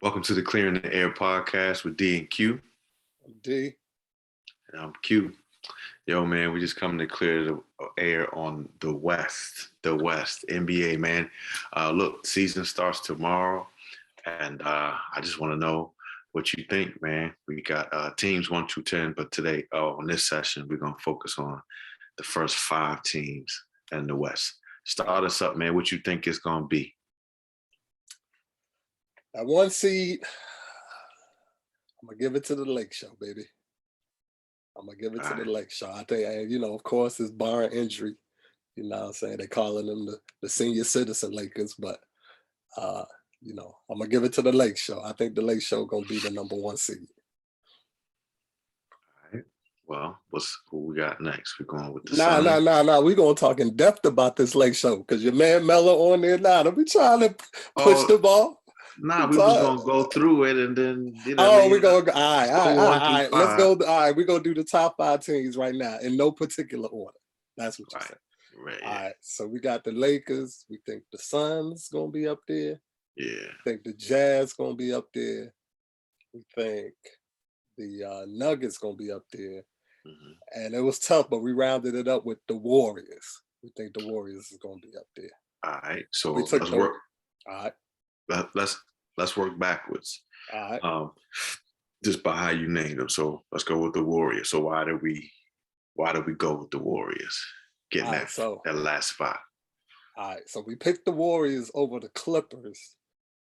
Welcome to the Clearing the Air podcast with D and Q. I'm D. And I'm Q. Yo, man, we just coming to clear the air on the West, NBA, man. Look, season starts tomorrow, and I just want to know what you think, man. We got teams 1 through 10, but today, on this session, we're going to focus on the first 5 teams in the West. Start us up, man. What you think it's going to be? At 1 seed, I'm going to give it to the Lake Show, baby. I'm going to give it to the Lake Show. I think, of course, it's barring injury. You know what I'm saying? They're calling them the senior citizen Lakers, but, I'm going to give it to the Lake Show. I think the Lake Show going to be the number 1 seed. All right. Well, who we got next? We're going with the Nah. We're going to talk in depth about this Lake Show because your man Mello on there now. Don't be trying to push the ball. Nah, we was gonna go through it and then we're gonna go. All right. Let's go. All right, we're gonna do the top 5 teams right now in no particular order. That's what you said. Right. All right. So we got the Lakers. We think the Suns gonna be up there. Yeah. We think the Jazz gonna be up there. We think the Nuggets gonna be up there. Mm-hmm. And it was tough, but we rounded it up with the Warriors. We think the Warriors is gonna be up there. All right. So let's work. All right. Let's work backwards. All right. Just by how you named them. So let's go with the Warriors. So why did we go with the Warriors? Getting that last spot. All right. So we picked the Warriors over the Clippers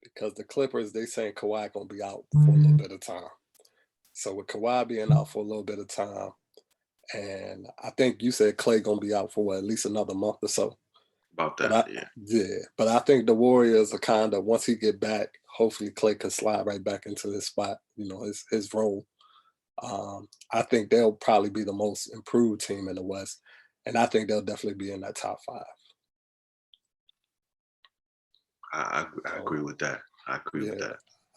because the Clippers, they saying Kawhi gonna be out for a little bit of time. So with Kawhi being out for a little bit of time, and I think you said Klay gonna be out for at least another month or so. About that, but I think the Warriors are kind of, once he get back, hopefully Klay can slide right back into his spot, his role. I think they'll probably be the most improved team in the West, and I think they'll definitely be in that top 5. I agree with that. I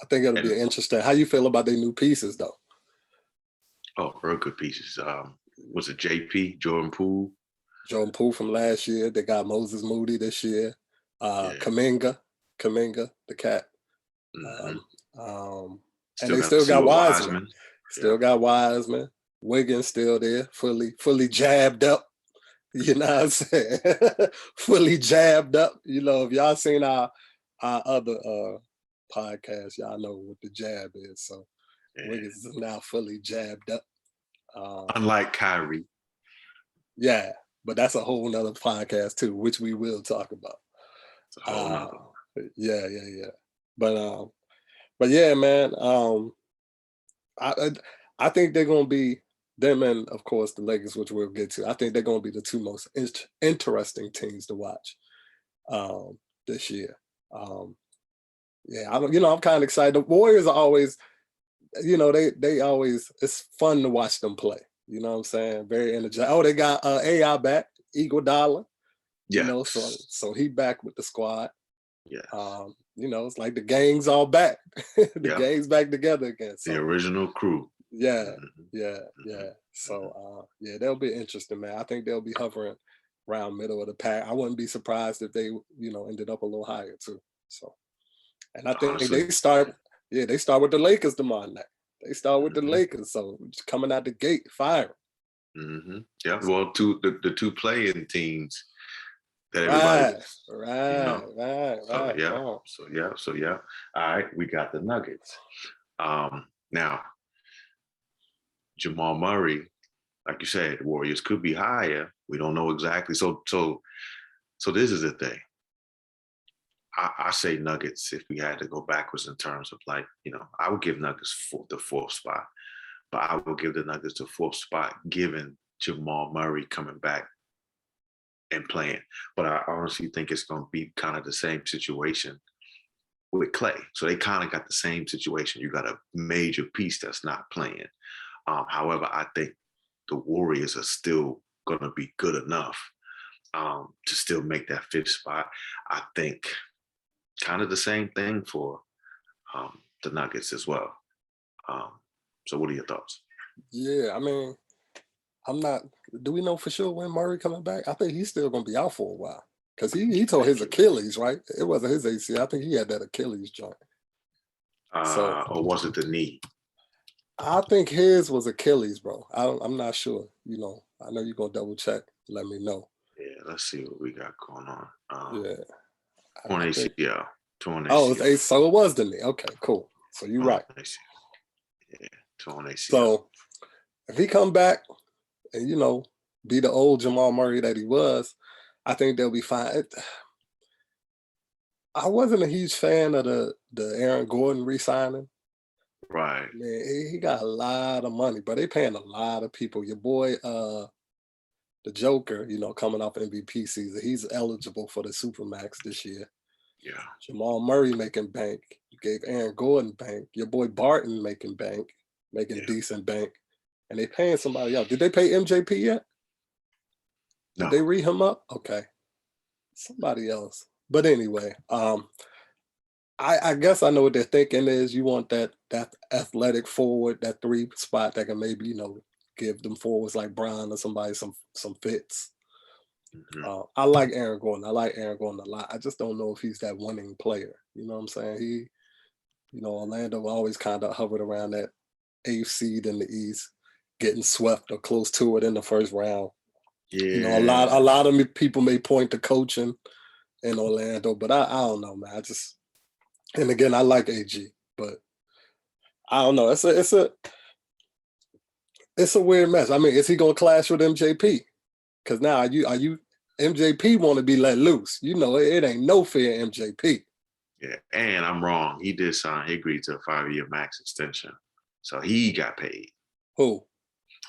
think it'll be interesting. How you feel about their new pieces, though? Oh, real good pieces. Was it JP, Jordan Poole? Jordan Poole from last year. They got Moses Moody this year. Kuminga, the cat. Mm-hmm. And they still got Wiseman. Got Wiseman. Wiggins still there, fully jabbed up. You know what I'm saying? Fully jabbed up. If y'all seen our other podcast, y'all know what the jab is. So Wiggins is now fully jabbed up. Unlike Kyrie. Yeah. But that's a whole nother podcast too, which we will talk about. It's a whole nother one. Yeah. But yeah, man. I think they're gonna be them, and of course the Lakers, which we'll get to. I think they're gonna be the 2 most interesting teams to watch this year. I'm kind of excited. The Warriors are always, they always, it's fun to watch them play. You know what I'm saying? Very energetic. Oh, they got AI back, Iguodala. Yeah. So he back with the squad. Yeah. It's like the gang's all back. Gang's back together again. So, the original crew. Yeah. So they'll be interesting, man. I think they'll be hovering around middle of the pack. I wouldn't be surprised if they, ended up a little higher too. So, and I think they start with the Lakers tomorrow night. They start with the Lakers, so just coming out the gate, fire. Mm-hmm. Yeah, well, the 2 playing teams that everybody. Right. So yeah. All right, we got the Nuggets. Now, Jamal Murray, like you said, the Warriors could be higher. We don't know exactly. So this is the thing. I say Nuggets if we had to go backwards in terms of I would give Nuggets the 4th spot, but I will give the Nuggets the 4th spot given Jamal Murray coming back and playing. But I honestly think it's going to be kind of the same situation with Klay. So they kind of got the same situation. You got a major piece that's not playing. However, I think the Warriors are still going to be good enough to still make that 5th spot. I think kind of the same thing for the Nuggets as well. So what are your thoughts? Yeah, I mean, do we know for sure when Murray coming back? I think he's still going to be out for a while because he tore his Achilles, right? It wasn't his ACL. I think he had that Achilles joint. So Or was it the knee? I think his was Achilles, bro. I'm not sure. I know you're gonna double check. Let me know. Yeah, let's see what we got going on. Yeah, Torn I think. ACL, torn Oh, it's ACL, so it was the knee. Okay, cool. So you're torn right. ACL. Yeah, torn ACL. So if he come back and be the old Jamal Murray that he was, I think they'll be fine. I wasn't a huge fan of the Aaron Gordon re-signing. Right. Man, he got a lot of money, but they paying a lot of people. Your boy, the Joker, coming off MVP season, he's eligible for the Supermax this year. Yeah. Jamal Murray making bank. You gave Aaron Gordon bank. Your boy Barton making bank, making Yeah. decent bank, and they paying somebody else. Did they pay MJP yet? Did No. they re him up? Okay, somebody else. But anyway, I guess I know what they're thinking is you want that athletic forward, that three spot that can maybe give them forwards like Brown or somebody some fits. Mhm. I like Aaron Gordon. I like Aaron Gordon a lot. I just don't know if he's that winning player. You know what I'm saying? Orlando always kind of hovered around that eighth seed in the East, getting swept or close to it in the first round. Yeah. A lot of people may point to coaching in Orlando, but I don't know, man. And again, I like AG, but I don't know. It's a weird mess. I mean, is he gonna clash with MJP? Because now are you MJP want to be let loose? It ain't no fear MJP. Yeah. And I'm wrong. He did sign. He agreed to a 5-year max extension, so he got paid. Who?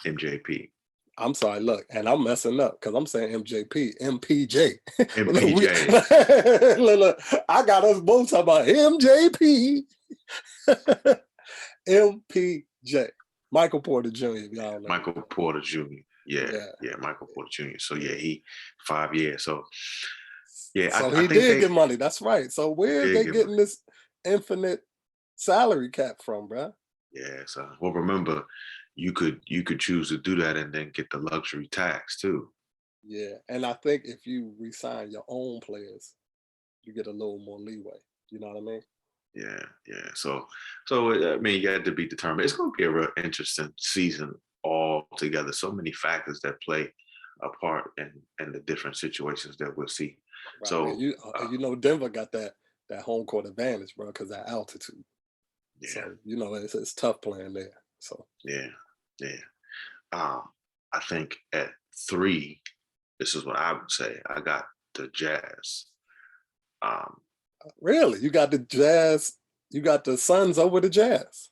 MJP. I'm sorry, look, and I'm messing up because I'm saying MJP, MPJ. MPJ. Look, I got us both talking about MJP, MPJ, Michael Porter Jr. If y'all know. Michael Porter Jr. Yeah. Yeah. Yeah. Michael Porter Jr. So yeah, he 5 years. So yeah, So I he think did they get money. That's right. So where is did they give him. getting this infinite salary cap from, bruh? Yeah. So well, remember, you could choose to do that and then get the luxury tax too. Yeah, and I think if you resign your own players, you get a little more leeway. You know what I mean? Yeah, yeah. So I mean, you had to be determined. It's going to be a real interesting season altogether. So many factors that play a part in the different situations that we'll see. Right. And So Denver got that home court advantage, bro, because that altitude. yeah, So it's tough playing there. So yeah, yeah. I think at 3, this is what I would say. I got the Jazz. Um, really, you got the Jazz, you got the Suns over the Jazz.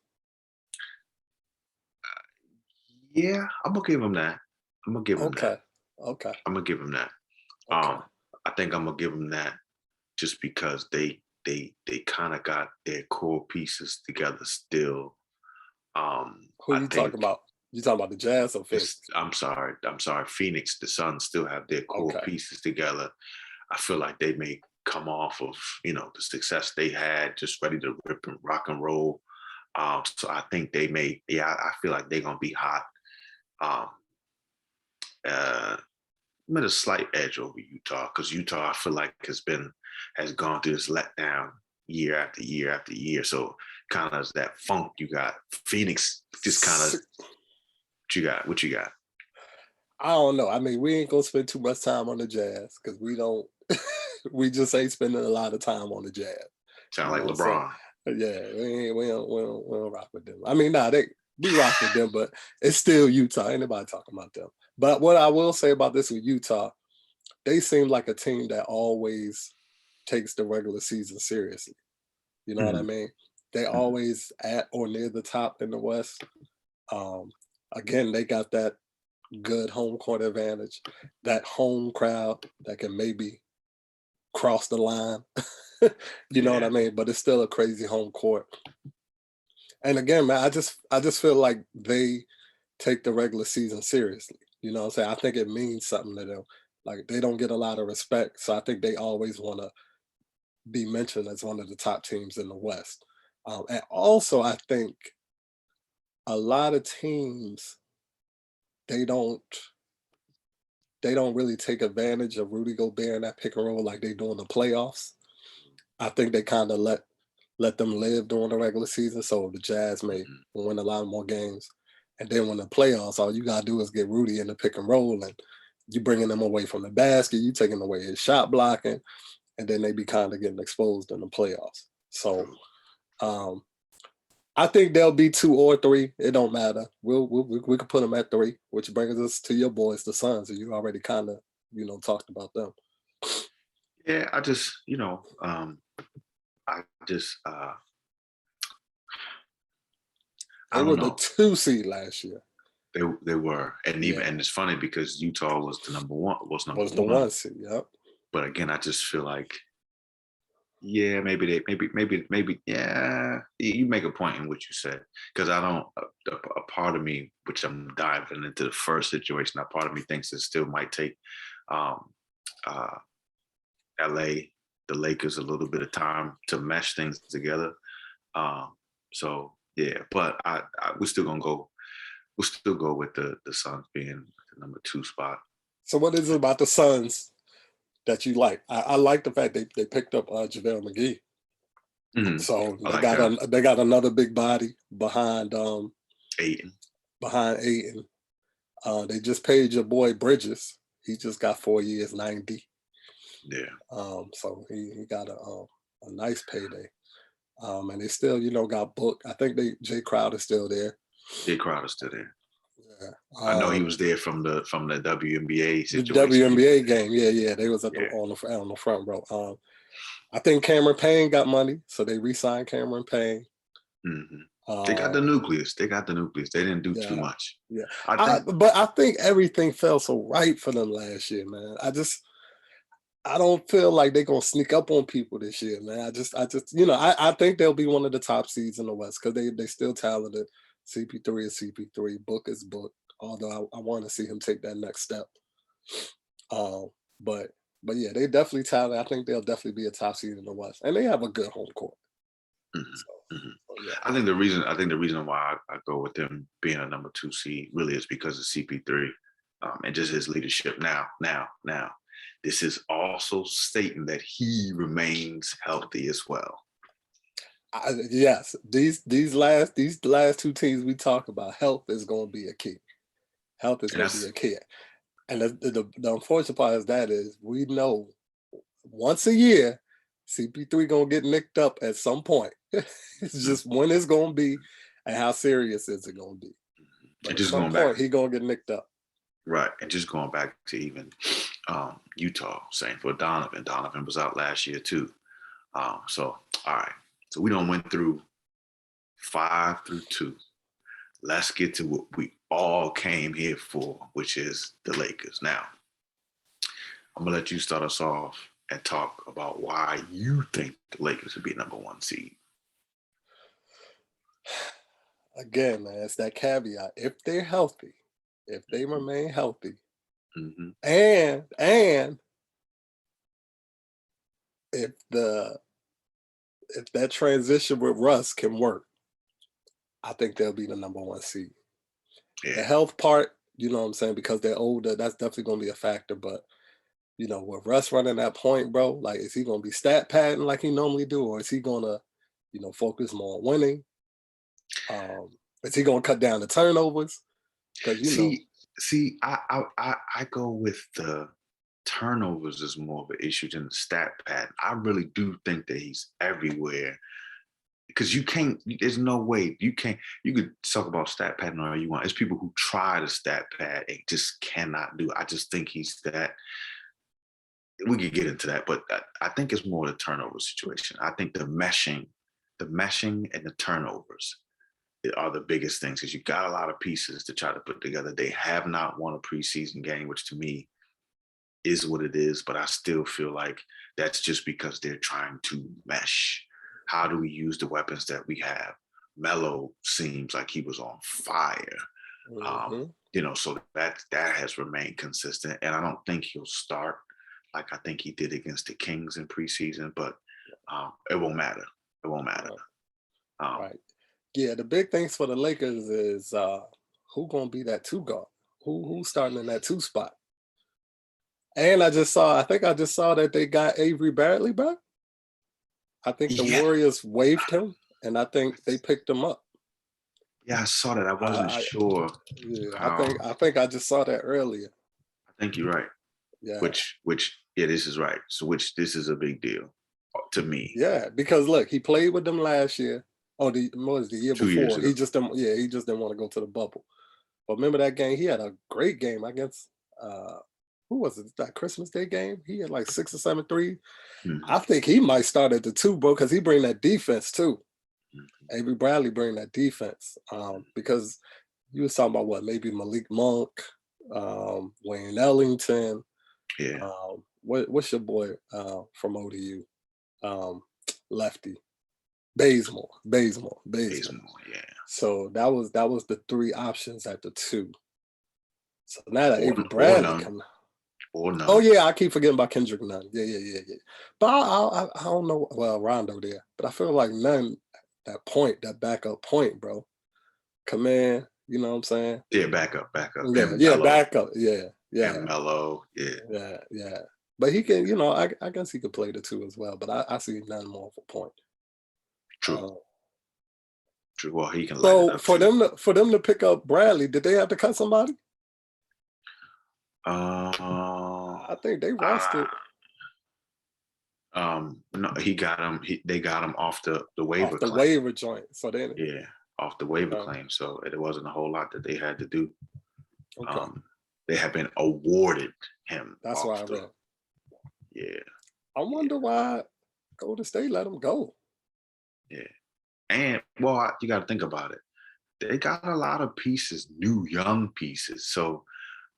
yeah, I'm gonna give them that. I'm gonna give them that. Okay. Okay. I'm gonna give them that. Okay. I think I'm gonna give them that just because they kind of got their core pieces together still. Who I you talking think about? You talking about the Jazz or Phoenix? I'm sorry, Phoenix, the Suns still have their core Okay. pieces together. I feel like they may come off of the success they had, just ready to rip and rock and roll. So I think they may. Yeah, I feel like they're gonna be hot. Um, I'm at a slight edge over Utah because Utah, I feel like, has gone through this letdown year after year after year. So kind of that funk you got. Phoenix just kind of what you got. I don't know. I mean, we ain't gonna spend too much time on the Jazz because we don't. We just ain't spending a lot of time on the Jazz. Sound like So LeBron. yeah, we don't rock with them. I mean, we rock with them, but it's still Utah. Ain't nobody talking about them. But what I will say about this with Utah, they seem like a team that always takes the regular season seriously. You know what I Mhm, mean? They mhm. always at or near the top in the West. Um, Again, they got that good home court advantage, that home crowd that can maybe cross the line. You know what I Yeah, mean? But it's still a crazy home court. And again, man, I just feel like they take the regular season seriously. You know what I'm saying? I think it means something to them. Like they don't get a lot of respect. So I think they always want to be mentioned as one of the top teams in the West. And also I think a lot of teams they don't they don't really take advantage of Rudy Gobert in that pick and roll like they do in the playoffs. I think they kind of let them live during the regular season. So the Jazz may Mhm. win a lot more games. And then when the playoffs, all you gotta do is get Rudy in the pick and roll, and you bringing them away from the basket, you taking away his shot blocking, and then they be kind of getting exposed in the playoffs. So True. um, I think they'll be 2 or 3. It don't matter. We could put them at 3, which brings us to your boys, the Suns, and you already kind of talked about them. Yeah, I just, I just, I They don't were the know. 2 seed last year. They were, and even Yeah, and it's funny because Utah was the number one, was number was the one. 1 seed. Yep. But again, I just feel like, yeah, maybe, yeah, you make a point in what you said because I don't. A part of me, which I'm diving into the first situation, a part of me thinks it still might take um, uh, LA, the Lakers, a little bit of time to mesh things together. So yeah, but we're still gonna go. We'll still go with the Suns being the number 2 spot. So what is it about the Suns that you like? I like the fact they picked up JaVale McGee. Mhm. So I like that. they got another big body Ayton. behind Aiton. They just paid your boy Bridges. He just got 4 years, 90. Yeah. So he got a nice payday. And they still, got booked. I think Jay Crowder is still there. Jay Crowder's still there. Yeah. I know he was there from the WNBA The situation. WNBA game, yeah. They was Yeah. on the front row. I think Cameron Payne got money, so they re-signed Cameron Payne. Mhm. They got the Uh, nucleus. They got the nucleus. They didn't do too yeah, much. yeah. I think. But I think everything fell so right for them last year, man. I don't feel like they're gonna sneak up on people this year, man. I think they'll be one of the top seeds in the West because they still talented. CP3 is CP3, Book is Book. Although I want to see him take that next step. Um, but yeah, they definitely talented. I think they'll definitely be a top seed in the West, and they have a good home court. Mhm, So, mhm. yeah, I think the reason why I go with them being a number 2 seed really is because of CP3 and just his leadership. Now, this is also stating that he remains healthy as well. yes, these last 2 teams we talk about, health is going to be a key. Health is And going to be that's a key. And the unfortunate part is we know once a year, CP3 gonna get nicked up at some point. It's mm, just when it's gonna be and how serious is it gonna be. But and at just some going back, point, he gonna get nicked up. right, and just going back to even Utah, saying for Donovan. Donovan was out last year too. So all right, so we don't went through 5 through 2. Let's get to what we all came here for, which is the Lakers. Now, I'm gonna let you start us off and talk about why you think the Lakers would be number 1 seed. Again, man, it's that caveat. If they're healthy, if they remain healthy, Mm-hmm. and if the if that transition with Russ can work, I think they'll be the number 1 seed. The Yeah. health part, you know what I'm saying, because they're older, that's definitely gonna be a factor. But with Russ running that point, bro, like, is he gonna be stat padding like he normally do, or is he gonna, focus more on winning? Um, is he gonna cut down the turnovers? Because See, I go with the turnovers is more of an issue than the stat pad. I really do think that he's everywhere because you can't. There's no way you can't. You could talk about stat padding all you want. It's people who try to stat pad and just cannot do it. I just think he's that. We could get into that, but I think it's more the turnover situation. I think the meshing and the turnovers are the biggest things because you got a lot of pieces to try to put together. They have not won a preseason game, which to me is what it is, but I still feel like that's just because they're trying to mesh. How do we use the weapons that we have? Melo seems like he was on fire. hmm So that has remained consistent, and I don't think he'll start like I think he did against the Kings in preseason, but it won't matter. It won't matter. right, Um, right. Yeah, the big things for the Lakers is who gonna be that 2 guard? Who's starting in that 2 spot? And I think I just saw that they got Avery Bradley back. I think the Yeah, Warriors waived him, and I think they picked him up. yeah, I saw that. I wasn't I sure. yeah, Um, I think I just saw that earlier. I think you're right. Yeah, Yeah, this is right. So, which this is a big deal to me. yeah, because look, he played with them last year. Oh, the what was the year 2 years before? ago. He just didn't. Yeah, he just didn't want to go to the bubble. But remember that game? He had a great game against who was it? That Christmas Day game? He had like 6 or 7 threes. Mhm, I think he might start at the two, bro, because he bring that defense too. mhm, Avery Bradley bring that defense because you was talking about what maybe Malik Monk, Wayne Ellington. yeah, What's your boy from ODU? Um, Lefty Bazemore. Bazemore, yeah, So that was the three options at the two. So now that or Avery or Bradley none, come, or oh none. yeah, I keep forgetting about Kendrick Nunn. Yeah. But I don't know. Well, Rondo there, but I feel like Nunn that backup point, bro. Command, you know what I'm saying? Yeah, back up, Yeah, and yeah, Mellow, backup. and Mellow. Yeah, Yeah. But he can, I guess he could play the two as well. But I see Nunn more of a point. true, Uh, true. Well, he can light it so up too. for them to pick up Bradley, did they have to cut somebody? Uh, I think they uh, rostered no, he got him. They got him off the off waiver the claim. waiver joint. So then, Yeah, off the waiver okay, claim. So it wasn't a whole lot that they had to do. okay, Um, they have been awarded him that's why I off the. read. Yeah, I yeah, wonder why Golden State let him go. yeah. And well, you got to think about it. They got a lot of pieces, new young pieces. So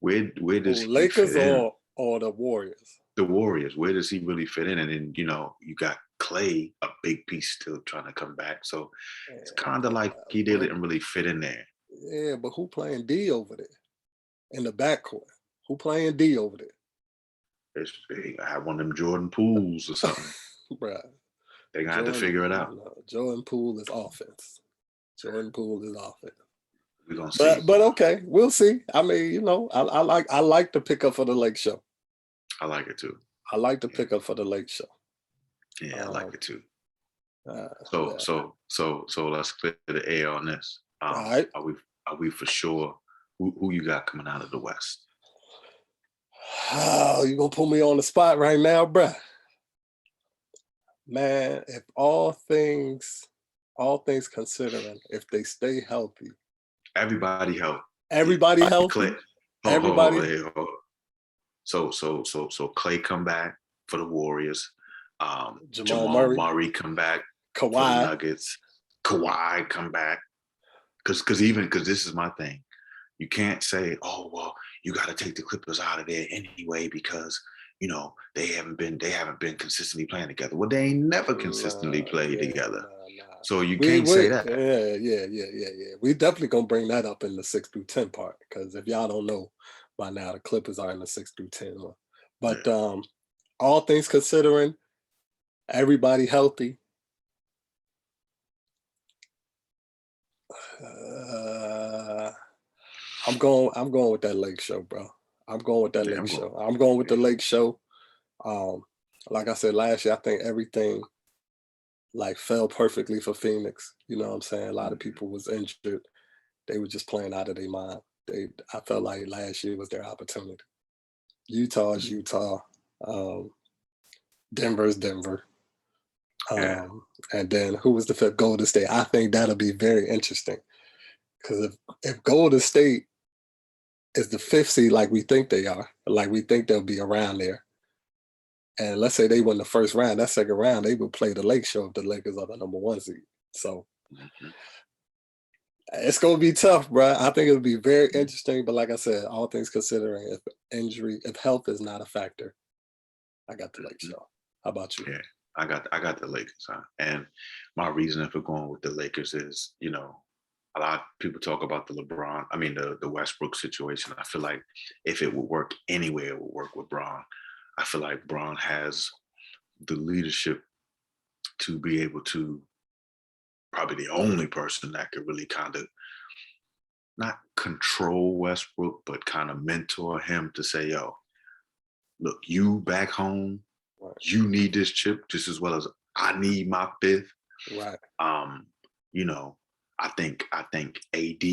where does Who, he Lakers fit in? or the Warriors? The Warriors, where does he really fit in? And then you got Clay, a big piece still trying to come back. So it's kind of like he But didn't really fit in there. yeah, but who playing D over there in the backcourt? Who playing D over They have one of them Jordan Pools or there? something. Bruh, They're gonna have to figure it out. no, Jordan Poole is offense. Jordan Poole is offense. We're gonna see. But okay, we'll see. I mean, I like the pickup for the Lake Show. I like it too. I like the Yeah, pickup for the Lake Show. yeah, I like Um, it too. uh, So yeah. so let's clear the air on this. All right. Are we for sure who you got coming out of the West? Oh, you gonna put me on the spot right now, bruh? Man, if all things considering, if they stay healthy, Everybody help. everybody Clay. healthy, Hold, everybody, hey, hold. So Clay come back for the Warriors. Jamal Jamal Murray, Murray come back for the Kawhi, Nuggets. Kawhi come back because this is my thing. You can't say, oh well, you got to take the Clippers out of there anyway because they haven't been consistently playing together. Well, they ain't never consistently played together, nah. so you can't say that. Yeah. We definitely gonna bring that up in the 6 through 10 part because if y'all don't know by now, the Clippers are in the 6 through 10 one. But Yeah. all things considering, everybody healthy. Uh, I'm going with that Lake Show, bro. I'm going with that Yeah, Lake I'm going. Show. I'm going with the Yeah. Lake Show. Um, like I said last year, I think everything like fell perfectly for Phoenix. You know what I'm saying? A lot of Mhm. people was injured. They were just playing out of their mind. I felt like last year was their opportunity. Utah is Utah. Um, Denver is Denver. Yeah. And then who was the fifth? Golden State. I think that'll be very interesting because if Golden State is the fifth seed, like we think they are, like we think they'll be around there, and let's say they win the first round, that second round they would play the Lake Show if the Lakers are the number one seed. So Mhm. it's gonna be tough, bro. I think it'll be very interesting. But like I said, all things considering, if health is not a factor, I got the Lake Mhm. Show. How about you? Yeah, I got the Lakers, huh? And my reasoning for going with the Lakers is, a lot of people talk about the Westbrook situation. I feel like if it would work anywhere, it would work with Braun. I feel like Braun has the leadership to be able to probably the only person that could really kind of not control Westbrook, but kind of mentor him to say, yo, look, you back home, Right. you need this chip just as well as I need my fifth. Right. You know, I think AD,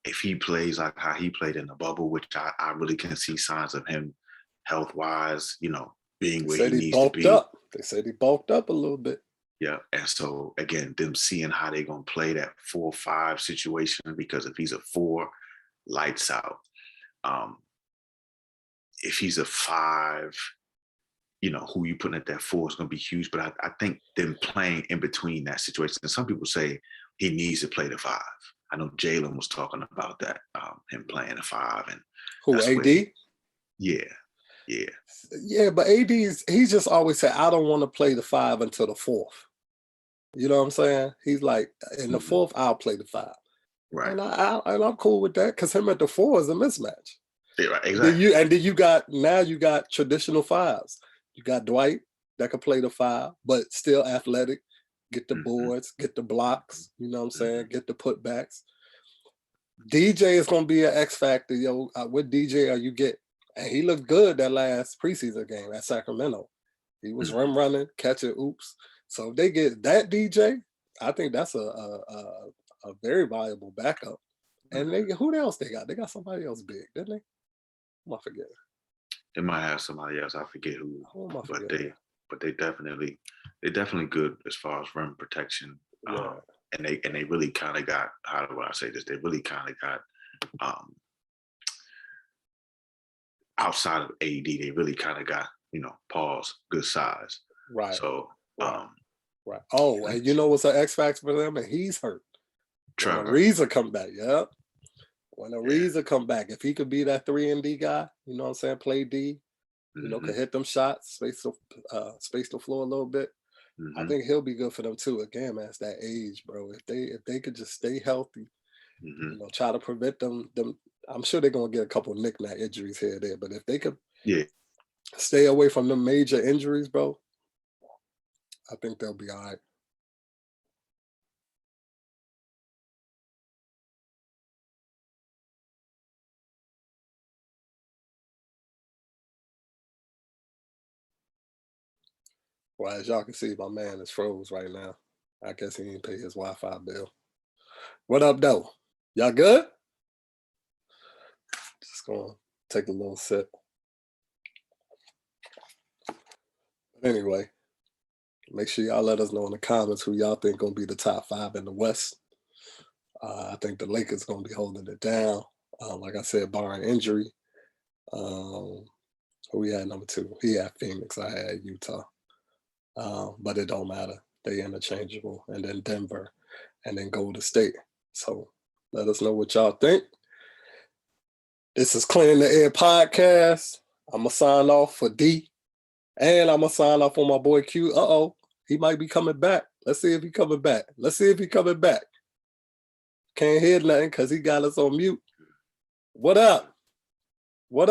if he plays like how he played in the bubble, which I really can see signs of him health wise, being They where he said he needs to bulked be. up. They said he bulked up a little bit. Yeah. And so again, them seeing how they're gonna play that 4-5 situation, because if he's a 4, lights out. If he's a 5, who you putting at that 4 is going to be huge. But I think them playing in between that situation. And some people say he needs to play the 5. I know Jalen was talking about that, him playing the 5, and Who, that's AD? where yeah. Yeah, but he's just always said, I don't want to play the 5 until the 4th. You know what I'm saying? He's like, in the 4th, I'll play the 5. Right. And I'm cool with that, because him at the 4 is a mismatch. Yeah, right. Exactly. Then you got traditional 5s. You got Dwight that can play the 5, but still athletic, get the boards, get the blocks, you know what I'm saying? Get the putbacks. DJ is gonna be an X factor, yo. What DJ are you get? And he looked good that last preseason game at Sacramento. He was running, catching oops. So if they get that DJ, I think that's a very valuable backup. And who else they got? They got somebody else big, didn't they? I forget. They might have somebody else. I forget who. But they definitely good as far as rim protection. Yeah. And they really kind of got, how do I say this? They really kind of got outside of AD, they really kind of got, Paul's good size. Right. So right. Oh, and you know what's an X factor for them? And he's hurt. When Ariza come back, When Ariza come back, if he could be that 3 and D guy, you know what I'm saying, play D, could hit them shots, space the floor a little bit. I think he'll be good for them too. Again, man, it's that age, bro. If they could just stay healthy, try to prevent them. I'm sure they're gonna get a couple knick-knack injuries here and there, but if they could stay away from the major injuries, bro, I think they'll be all right. Well, as y'all can see, my man is froze right now. I guess he didn't pay his Wi-Fi bill. What up, though? Y'all good? Just gonna take a little sip. But anyway, make sure y'all let us know in the comments who y'all think gonna be the top 5 in the West. I think the Lakers gonna be holding it down. Like I said, barring injury. Who we had number 2? He had Phoenix. I had Utah. But it don't matter. They interchangeable. And then Denver, and then Golden State. So let us know what y'all think. This is Clearing the Air Podcast. I'm going to sign off for D. And I'm going to sign off on my boy Q. He might be coming back. Let's see if he coming back. Can't hear nothing because he got us on mute. What up? We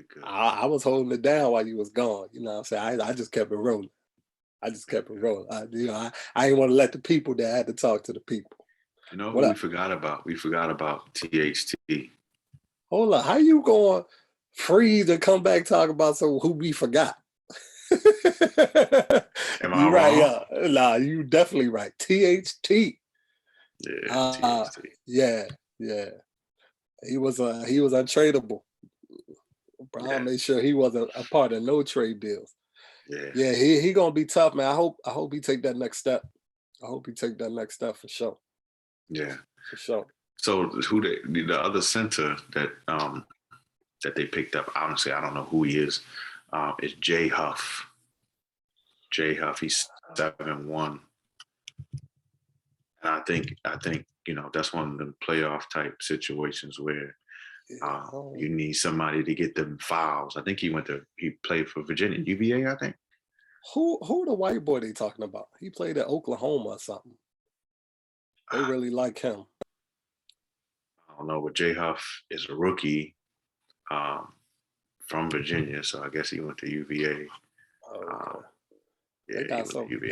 good. I was holding it down while you was gone. You know what I'm saying? I just kept it rolling. I didn't want to let the people that had to talk to the people. You know who we forgot about? We forgot about THT. Hold on. How you going to freeze and come back talk about who we forgot? Am I right? Yeah. Nah, you definitely right. THT. Yeah, THT. Yeah. He was untradeable. Brian made sure he wasn't a part of no trade deals. Yeah, he gonna be tough, man. I hope he take that next step. For sure. Yeah, for sure. So who the other center that they picked up? Honestly, I don't know who he is. It's Jay Huff. He's 7'1", and I think that's one of the playoff type situations where you need somebody to get them fouls. I think he played for Virginia, UVA, I think. Who the white boy they talking about? He played at Oklahoma or something. They really like him. I don't know, but Jay Huff is a rookie from Virginia, so I guess he went to UVA. Okay. They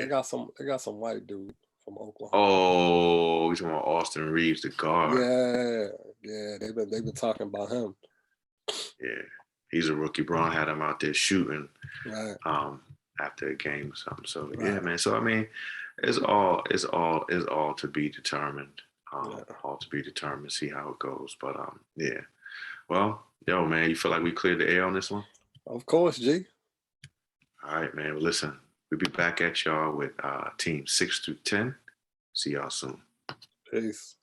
got some white dude from Oklahoma. Oh, he's talking about Austin Reeves, the guard. Yeah. They've been talking about him. Yeah, he's a rookie. Braun had him out there shooting. Right. after a game or something. So yeah, Right. man. So I mean, it's all to be determined. Yeah. All to be determined. See how it goes. But yeah. Well, yo, man, you feel like we cleared the air on this one? Of course, G. All right, man. Well, listen, we'll be back at y'all with team 6 through 10. See y'all soon. Peace.